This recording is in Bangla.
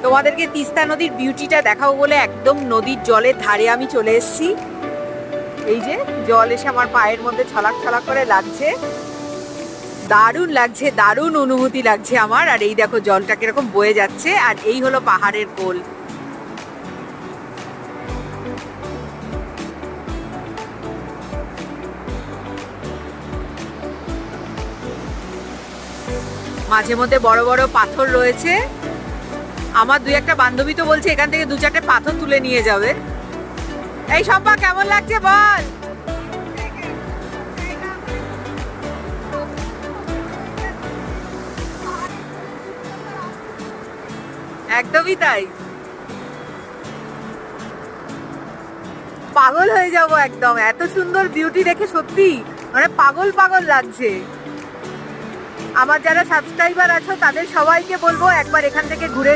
তোমাদেরকে তিস্তা নদীর বিউটিটা দেখাবো বলে একদম নদীর জলের ধারে আমি চলে এসেছি। এই যে জল এসে আমার পায়ের মধ্যে ছলাক ছলাক করে লাগছে, দারুণ লাগছে, দারুণ অনুভূতি লাগছে আমার। আর এই দেখো জলটা কিরকম বয়ে যাচ্ছে, আর এই হলো পাহাড়ের কোল। মাঝে মধ্যে বড় বড় পাথর রয়েছে। আমার দুই একটা বান্ধবী তো বলছে এখান থেকে দু চারটে পাথর তুলে নিয়ে যাবে। এই সম্পা কেমন লাগছে বল? একদমই তাই, পাগল হয়ে যাব একদম। এত সুন্দর বিউটি দেখে সত্যি মানে পাগল পাগল লাগছে। আমার যারা সাবস্ক্রাইবার আছো তাদের সবাইকে বলবো একবার এখান থেকে ঘুরে